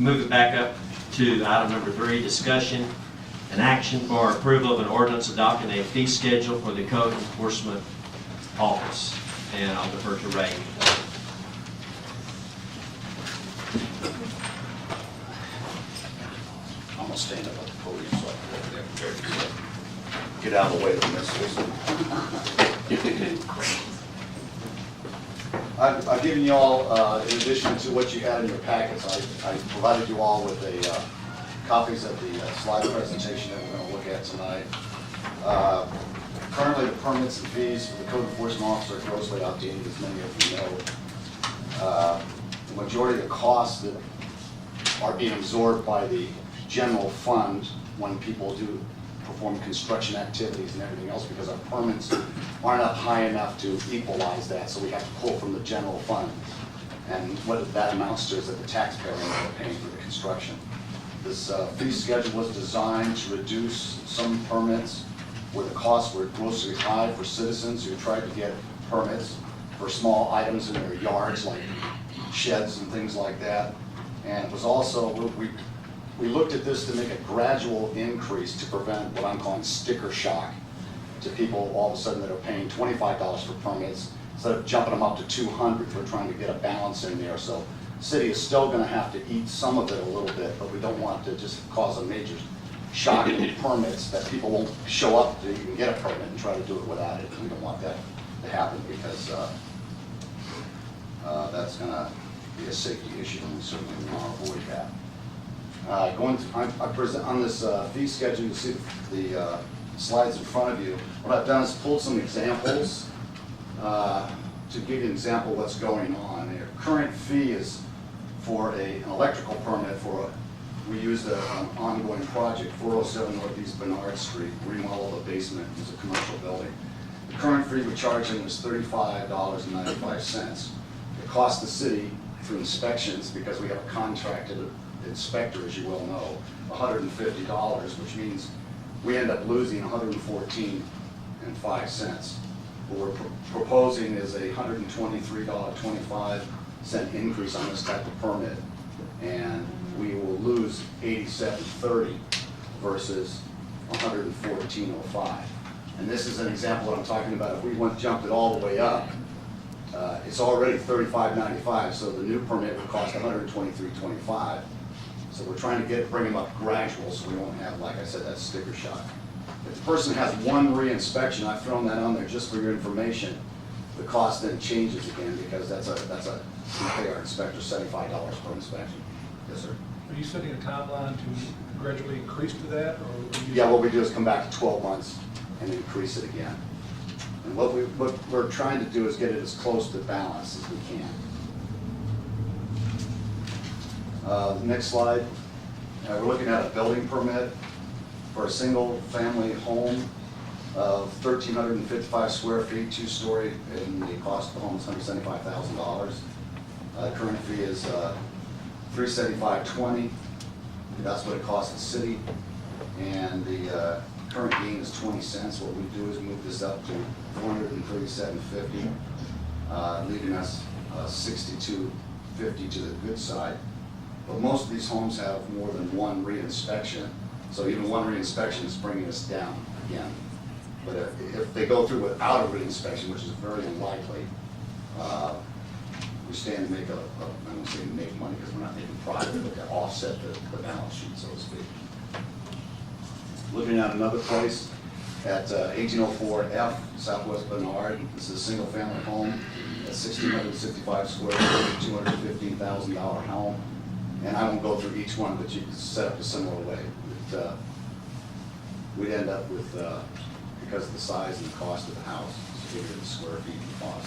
move it back up to item number 3, discussion and action for approval of an ordinance adopting a fee schedule for the Code Enforcement Office. And I'll defer to Ray. I'm gonna stand up at the podium so I can get out of the way of the missiles. I've given you all, in addition to what you had in your packets, I provided you all with copies of the slide presentation that we're going to look at tonight. Currently, the permits and fees for the code enforcement officer are grossly outdated, as many of you know. The majority of the costs that are being absorbed by the general fund when people do perform construction activities and everything else, because our permits aren't up high enough to equalize that, so we have to pull from the general fund. And what that amounts to is that the taxpayer ends up paying for the construction. This fee schedule was designed to reduce some permits where the costs were grossly high for citizens who tried to get permits for small items in their yards, like sheds and things like that. And it was also, we looked at this to make a gradual increase to prevent what I'm calling sticker shock to people all of a sudden that are paying $25 for permits instead of jumping them up to $200. We're trying to get a balance in there. So the city is still going to have to eat some of it a little bit, but we don't want to just cause a major shock in permits that people won't show up to even get a permit and try to do it without it. We don't want that to happen because that's going to be a safety issue, and we certainly want to avoid that. I present on this fee schedule. You see the slides in front of you. What I've done is pulled some examples to give you an example of what's going on. The current fee is for an electrical permit for we used an ongoing project, 407 Northeast Bernard Street, remodel the basement. It's a commercial building. The current fee we're charging is $35.95. It costs the city through inspections, because we have a contracted inspector, as you well know, $150, which means we end up losing $114.05. What we're proposing is a $123.25 increase on this type of permit, and we will lose $87.30 versus $114.05. And this is an example of what I'm talking about. If we jumped it all the way up, it's already $35.95, so the new permit would cost $123.25. So we're trying to bring them up gradual, so we won't have, like I said, that sticker shock. If the person has one re-inspection, I've thrown that on there just for your information. The cost then changes again, because we pay our inspector $75 per inspection. Yes, sir. Are you setting a timeline to gradually increase to that, or? Yeah, what we do is come back to 12 months and increase it again. And what we're trying to do is get it as close to balance as we can. The next slide, we're looking at a building permit for a single-family home of 1,355 square feet, 2-story, and the cost of the home is $175,000. Current fee is $375.20. That's what it costs the city, and the current gain is 20 cents. What we do is move this up to $437.50, leaving us $62.50 to the good side. But most of these homes have more than one re-inspection, so even one re-inspection is bringing us down again. But if they go through without a re-inspection, which is very unlikely, we stand to make I don't say make money because we're not making profit, but to offset the balance sheet, so to speak. Looking at another place at 1804 F, Southwest Bernard. This is a single-family home at 1,665 square feet, $215,000 home. And I won't go through each one, but you can set up a similar way. We'd end up with, because of the size and the cost of the house, it's bigger than square feet and cost.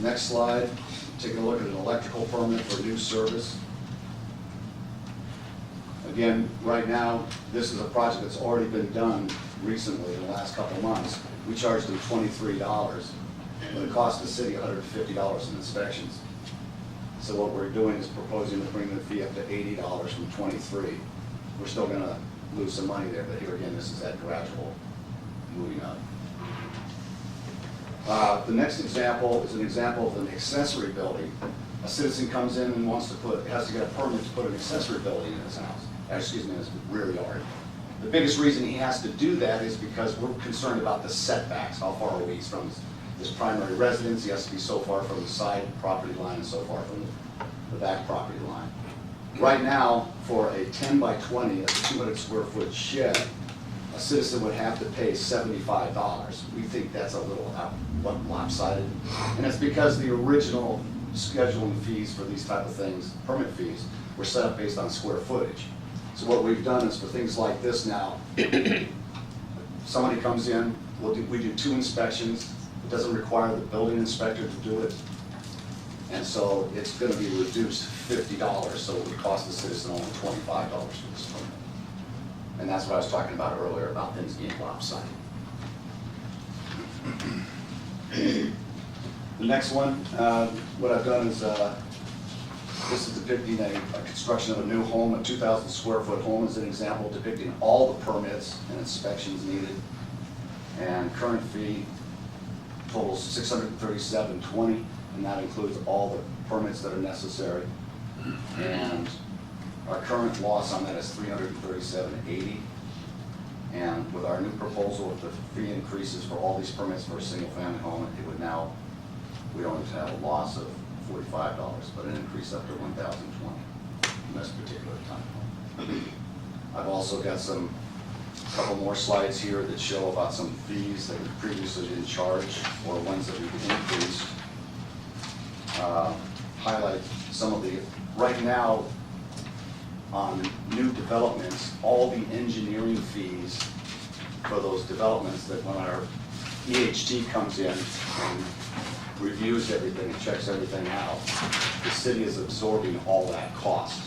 Next slide, taking a look at an electrical permit for new service. Again, right now, this is a project that's already been done recently in the last couple of months. We charged them $23, but it cost the city $150 in inspections. So what we're doing is proposing to bring the fee up to $80 from $23. We're still going to lose some money there, but here again, this is that gradual moving up. The next example is an example of an accessory building a citizen comes in and wants to has to get a permit to put an accessory building in his house, excuse me, in his rear yard. The biggest reason he has to do that is because we're concerned about the setbacks. How far are we from his primary residence? He has to be so far from the side property line and so far from the back property line. Right now, for a 10 by 20, a 200 square foot shed, a citizen would have to pay $75. We think that's a little lopsided. And it's because the original scheduling fees for these type of things, permit fees, were set up based on square footage. So what we've done is for things like this now, somebody comes in, we do 2 inspections. It doesn't require the building inspector to do it. And so it's going to be reduced $50, so it would cost the citizen only $25 for this permit. And that's what I was talking about earlier, about things being lopsided. The next one, what I've done is, this is depicting a construction of a new home, a 2,000 square foot home as an example, depicting all the permits and inspections needed. And current fee totals $637.20, and that includes all the permits that are necessary. And our current loss on that is $337.80. And with our new proposal, if the fee increases for all these permits for a single family home, it would now, we don't have a loss of $45, but an increase up to $1,020 in this particular time. I've also got a couple more slides here that show about some fees that we previously didn't charge or ones that we've increased. Highlight some of the, right now on new developments, all the engineering fees for those developments, that when our EHT comes in and reviews everything and checks everything out, the city is absorbing all that cost.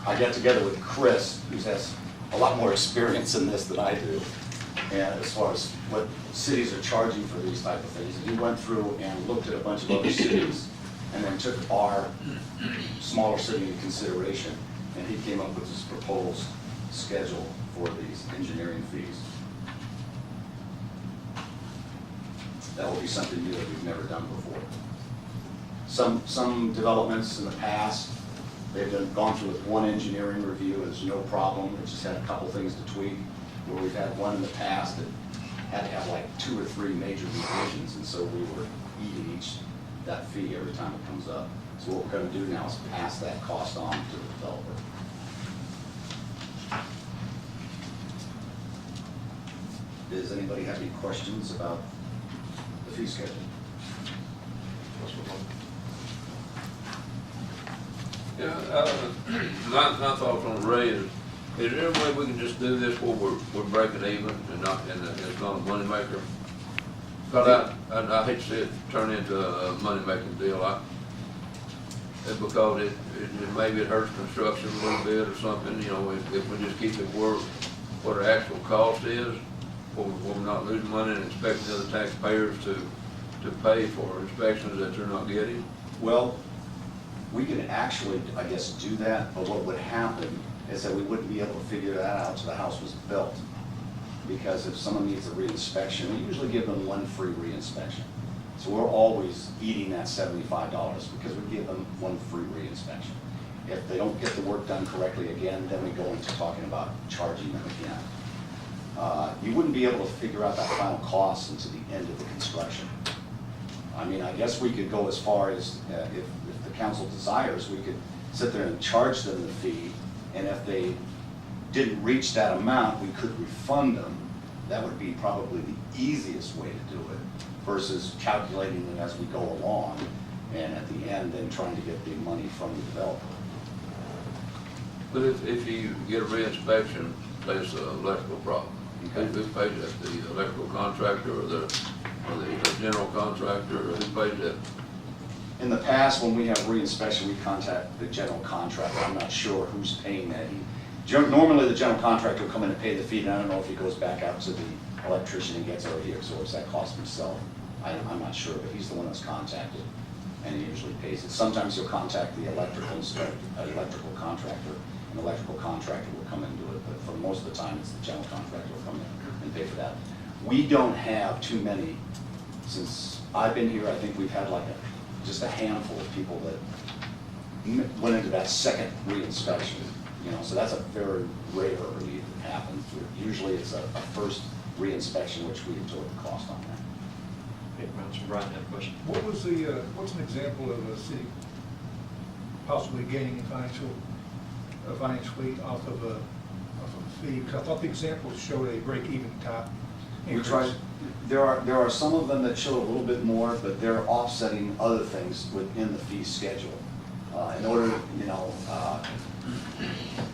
I got together with Chris, who has a lot more experience in this than I do, and as far as what cities are charging for these type of things. And he went through and looked at a bunch of other cities and then took our smaller city into consideration, and he came up with this proposed schedule for these engineering fees. That will be something new that we've never done before. Some developments in the past, they've gone through with one engineering review, and there's no problem. It just had a couple things to tweak. Where we've had one in the past that had to have like 2 or 3 major revisions, and so we were eating that fee every time it comes up. So what we're going to do now is pass that cost on to the developer. Does anybody have any questions about the fee schedule? Yeah, my thoughts on Ray is there a way we can just do this where we're breaking even and not, and it's not a moneymaker? But I hate to see it turn into a money-making deal. Because maybe it hurts construction a little bit or something, you know, if we just keep it what our actual cost is, where we're not losing money and expecting other taxpayers to pay for inspections that they're not getting. Well, we can actually, I guess, do that, but what would happen is that we wouldn't be able to figure that out until the house was built. Because if someone needs a re-inspection, we usually give them 1 free re-inspection. So we're always eating that $75 because we give them 1 free re-inspection. If they don't get the work done correctly again, then we go into talking about charging them again. You wouldn't be able to figure out that final cost until the end of the construction. I mean, I guess we could go as far as, if the council desires, we could sit there and charge them the fee, and if they didn't reach that amount, we could refund them. That would be probably the easiest way to do it, versus calculating it as we go along, and at the end then trying to get the money from the developer. But if you get a re-inspection, there's an electrical problem. Okay. Who pays that? The electrical contractor or the general contractor, or who pays that? In the past, when we have re-inspection, we contact the general contractor. I'm not sure who's paying that. Normally, the general contractor will come in and pay the fee, and I don't know if he goes back out to the electrician and gets already absorbs that cost himself. I'm not sure, but he's the one that's contacted, and he usually pays it. Sometimes he'll contact the electrical contractor, an electrical contractor will come and do it, but for most of the time, it's the general contractor will come in and pay for that. We don't have too many. Since I've been here, I think we've had like just a handful of people that went into that second reinspection, you know, so that's a very rare need that happens. Usually it's a first reinspection, which we absorb the cost on that. Okay, Councilman Bryant had a question. What was what's an example of a city possibly gaining financially off of a fee? Because I thought the examples showed a break-even type We increase. tried, there are some of them that show a little bit more, but they're offsetting other things within the fee schedule. In order, you know,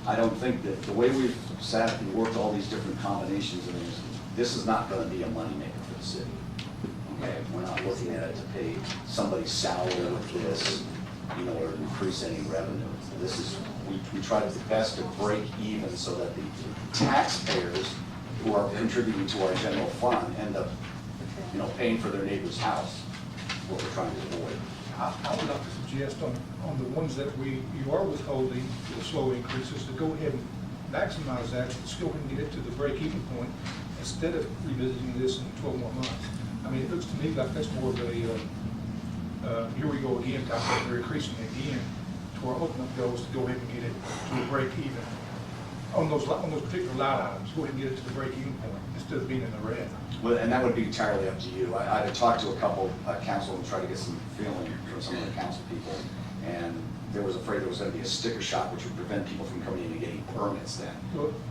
I don't think that the way we've sat and worked all these different combinations of things, this is not gonna be a moneymaker for the city. Okay, we're not looking at it to pay somebody's salary with this, you know, or increase any revenue. This is, we try the best to break even so that the taxpayers who are contributing to our general fund end up, you know, paying for their neighbor's house, what we're trying to avoid. I would like to suggest on the ones that you are withholding the slow increases, to go ahead and maximize that, let's go ahead and get it to the break-even point instead of revisiting this in 12 more months. I mean, it looks to me like that's more of a, here we go again, type of we're increasing again, to our ultimate goal is to go ahead and get it to a break-even. On those particular line items, go ahead and get it to the break-even point instead of being in the red. Well, and that would be entirely up to you. I had talked to a couple council and tried to get some feeling from some of the council people, and they was afraid there was going to be a sticker shock, which would prevent people from coming in and getting permits then.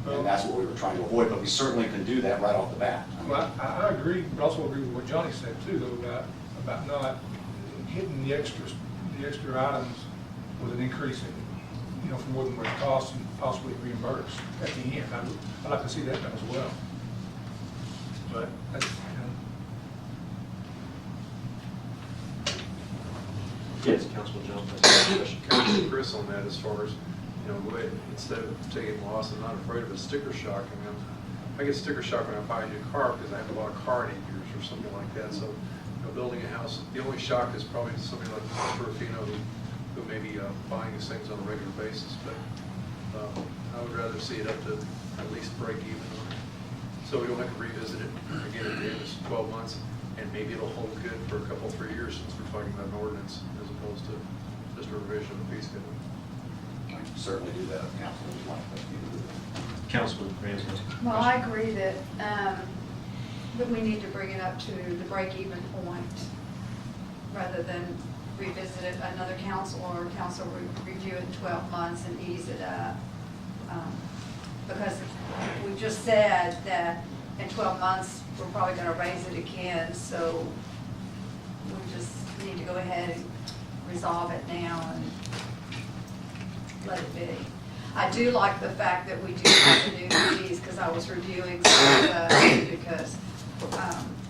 And that's what we were trying to avoid, but we certainly can do that right off the bat. Well, I agree, but also agree with what Johnny said too, though, about not hitting the extra items with an increase in, you know, for more than what it costs and possibly reimbursed at the end. I'd like to see that done as well. But that's, you know. Yes, Councilman Jones has a question. Councilman Chris on that, as far as, you know, go ahead, instead of taking loss, I'm not afraid of a sticker shock. I mean, I get sticker shock when I buy a new car because I have a lot of car years or something like that. So, you know, building a house, the only shock is probably somebody like Mr. Rufino who may be buying these things on a regular basis. But I would rather see it up to at least break even, so we don't have to revisit it again at the end of 12 months, and maybe it'll hold good for a couple, 3 years since we're talking about an ordinance as opposed to just a revision of the fee schedule. I can certainly do that if council would like that. Councilman Ramsey. Well, I agree that we need to bring it up to the break-even point rather than revisit it another council or council review it in 12 months and ease it up. Because we just said that in 12 months, we're probably going to raise it again, so we just need to go ahead and resolve it now and let it be. I do like the fact that we do have the new fees, because I was reviewing some of those, because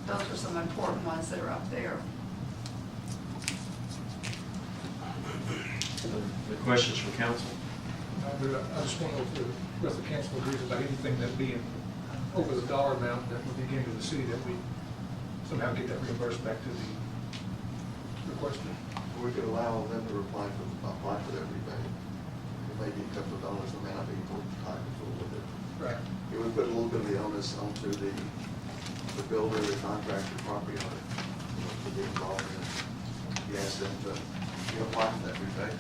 those are some important ones that are up there. The questions from council? I just want to know if the rest of the council agrees about anything that being over the dollar amount that would be given to the city, that we somehow get that reimbursed back to the requester. We could allow them to apply for that rebate. It may be a couple of dollars, it may not be important time to fool with it. Right. It would put a little bit of the onus onto the builder, the contractor, property owner, to be involved in it. You ask them to apply for that rebate.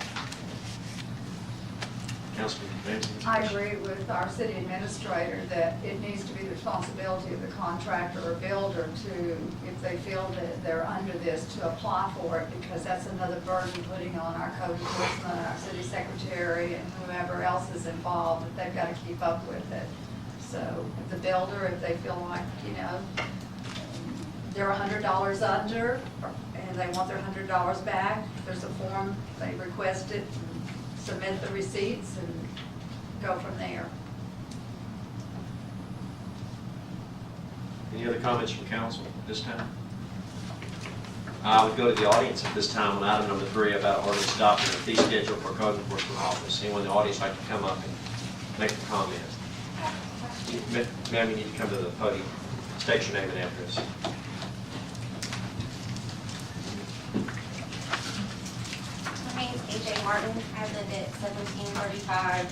Councilman Ramsey. I agree with our city administrator that it needs to be the responsibility of the contractor or builder to, if they feel that they're under this, to apply for it, because that's another burden putting on our code enforcement, our city secretary, and whoever else is involved, that they've got to keep up with it. So the builder, if they feel like, you know, they're $100 under, and they want their $100 back, there's a form, they request it, submit the receipts, and go from there. Any other comments from council at this time? I would go to the audience at this time on item number 3 about ordinance adopting a fee schedule for code enforcement office. Anyone in the audience like to come up and make a comment? Ma'am, you need to come to the podium. State your name and address. My name is AJ Martin. I live at 1735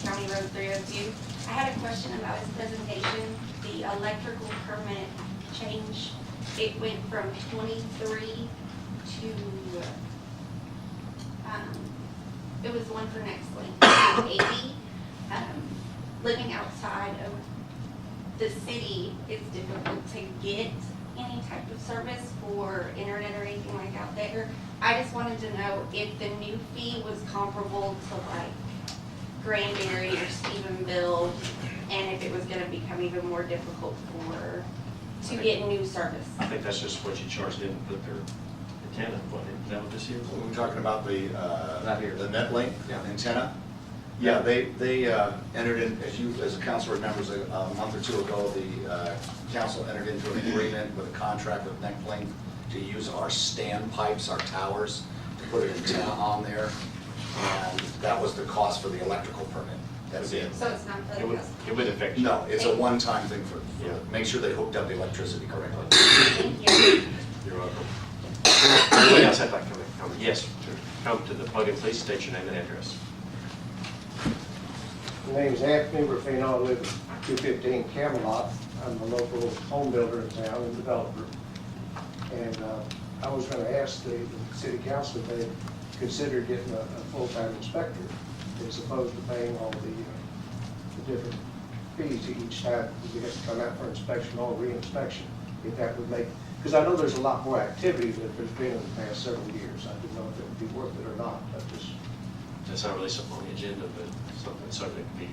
County Road 302. I had a question about his presentation. The electrical permit change, it went from 23 to, it was one for next link, 80. Living outside of the city, it's difficult to get any type of service for internet or anything like out there. I just wanted to know if the new fee was comparable to like Granbury or Stephenville, and if it was gonna become even more difficult to get new service. I think that's just what you charge them to put their antenna, is that what this is? We're talking about the, Right here. the NetLink Yeah. antenna. Yeah, they entered in, as a council remembers, a month or two ago, the council entered into an agreement with a contract with NetLink to use our standpipes, our towers, to put an antenna on there. And that was the cost for the electrical permit. That's it. So it's not for It the would, customer. it would affect you. No, it's a one-time thing for, Yeah. make sure they hooked up the electricity correctly. Thank you. You're welcome. Anybody else have like comment? Yes, come to the podium, please state your name and address. My name's Anthony Ruffino. I live at 215 Camelot. I'm a local home builder in town and developer. And I was going to ask the city council if they considered getting a full-time inspector as opposed to paying all the different fees each time we have to come out for inspection or re-inspection. If that would make, because I know there's a lot more activity than there's been in the past several years. I didn't know if it would be worth it or not. That's not really something on the agenda, but something certainly could be.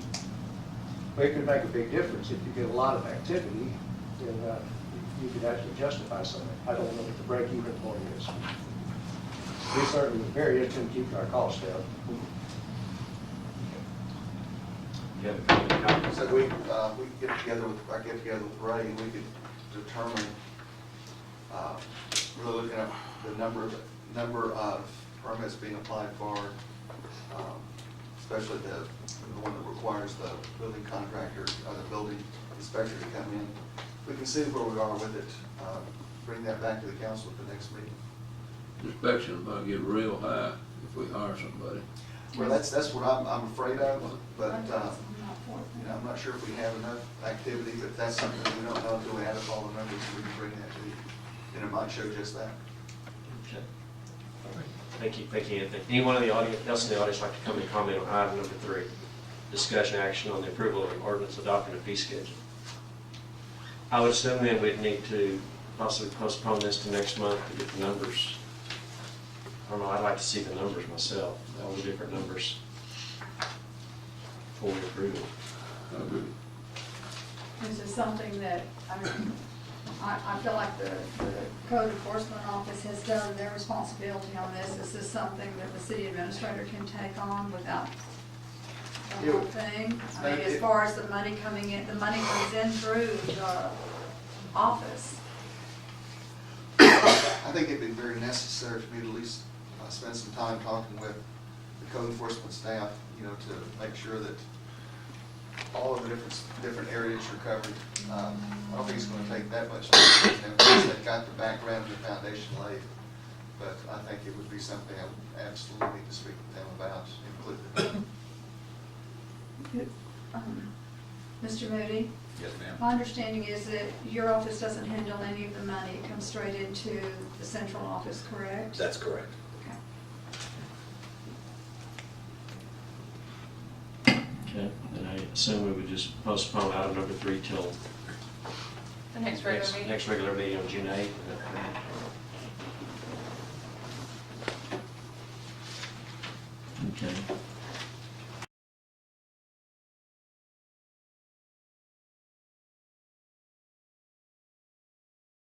But it could make a big difference if you get a lot of activity, then you could actually justify something. I don't know what the break-even point is. We certainly very interested in keeping our costs down. You have a comment? So we could get together with Ray, and we could determine, really looking at the number of permits being applied for, especially the one that requires the building contractor, or the building inspector to come in. We can see where we are with it, bring that back to the council at the next meeting. Inspection might get real high if we hire somebody. Well, that's what I'm afraid of, but, you know, I'm not sure if we have enough activity, but that's something we don't know until we add up all the numbers, we can bring that to you. And it might show just that. Okay. Thank you, Anthony. Anyone in the audience, else in the audience like to come and comment on item number 3? Discussion action on the approval of an ordinance adopting a fee schedule. I would assume then we'd need to possibly postpone this to next month to get the numbers. I don't know, I'd like to see the numbers myself, all the different numbers before we approve it. I agree. This is something that, I feel like the code enforcement office has done their responsibility on this. This is something that the city administrator can take on without the whole thing. I mean, as far as the money coming in, the money comes in through the office. I think it'd be very necessary for me to at least spend some time talking with the code enforcement staff, you know, to make sure that all of the different areas are covered. I don't think it's going to take that much time. They've got the background and the foundation laid, but I think it would be something I would absolutely need to speak with them about, including. Mr. Moody? Yes, ma'am. My understanding is that your office doesn't handle any of the money. It comes straight into the central office, correct? That's correct. Okay, and I assume we would just postpone item number 3 till The next regular meeting? next regular meeting on June 8th. Okay.